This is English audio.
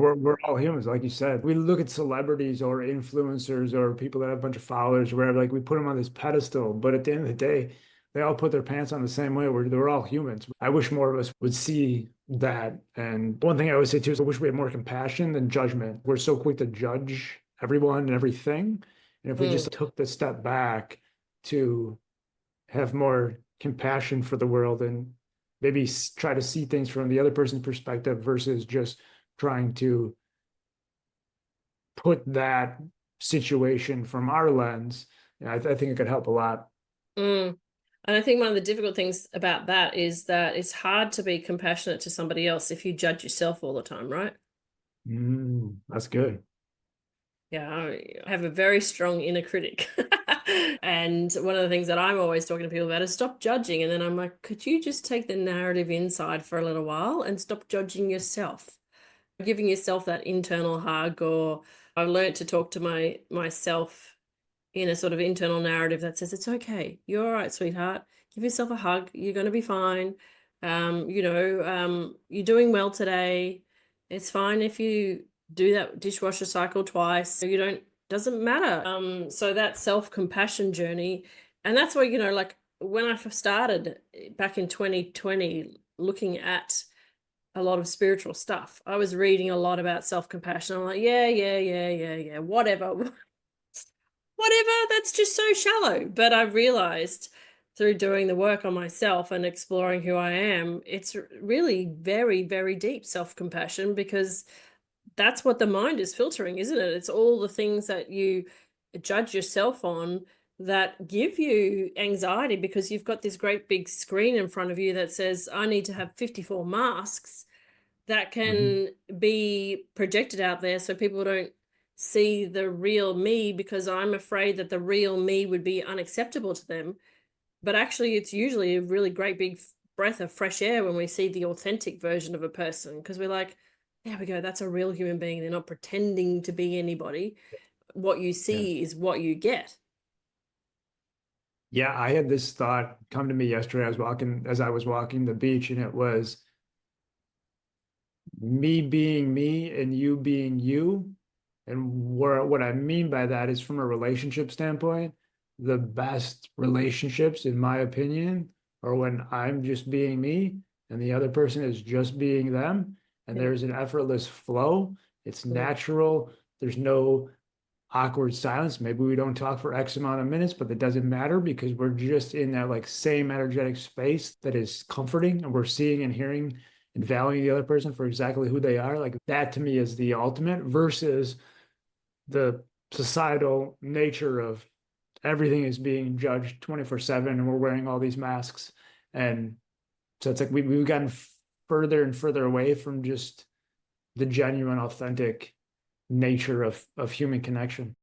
We're all humans, like you said. We look at celebrities or influencers or people that have a bunch of followers or whatever, like we put them on this pedestal, but at the end of the day, they all put their pants on the same way. We're all humans. I wish more of us would see that. And one thing I always say too is I wish we had more compassion than judgment. We're so quick to judge everyone and everything. And if we Mm. just took the step back to have more compassion for the world and maybe try to see things from the other person's perspective versus just trying to put that situation from our lens, I think it could help a lot. Mm. And I think one of the difficult things about that is that it's hard to be compassionate to somebody else if you judge yourself all the time, right? That's good. Yeah, I have a very strong inner critic. And one of the things that I'm always talking to people about is stop judging. And then I'm like, could you just take the narrative inside for a little while and stop judging yourself? Giving yourself that internal hug, or I've learned to talk to myself in a sort of internal narrative that says, it's okay. You're all right, sweetheart. Give yourself a hug. You're going to be fine. You're doing well today. It's fine if you do that dishwasher cycle twice. You don't, doesn't matter. So that self-compassion journey, and that's where, like when I first started back in 2020, looking at a lot of spiritual stuff, I was reading a lot about self-compassion. I'm like, yeah, whatever. Whatever, that's just so shallow. But I realized through doing the work on myself and exploring who I am, it's really very, very deep self-compassion, because that's what the mind is filtering, isn't it? It's all the things that you judge yourself on that give you anxiety, because you've got this great big screen in front of you that says, I need to have 54 masks that Mhm. can be projected out there so people don't see the real me, because I'm afraid that the real me would be unacceptable to them. But actually, it's usually a really great big breath of fresh air when we see the authentic version of a person, because we're like, there we go, that's a real human being. They're not pretending to be anybody. What you Yeah. see is what you get. Yeah, I had this thought come to me yesterday. As I was walking the beach, and it was me being me and you being you. And what I mean by that is from a relationship standpoint, the best relationships, in my opinion, are when I'm just being me and the other person is just being them. And Yeah. there's an effortless flow. It's Mm. natural. There's no awkward silence. Maybe we don't talk for X amount of minutes, but that doesn't matter because we're just in that like same energetic space that is comforting, and we're seeing and hearing and valuing the other person for exactly who they are. Like that to me is the ultimate versus the societal nature of everything is being judged 24/7 and we're wearing all these masks. And so it's like we've gotten further and further away from just the genuine, authentic nature of human connection.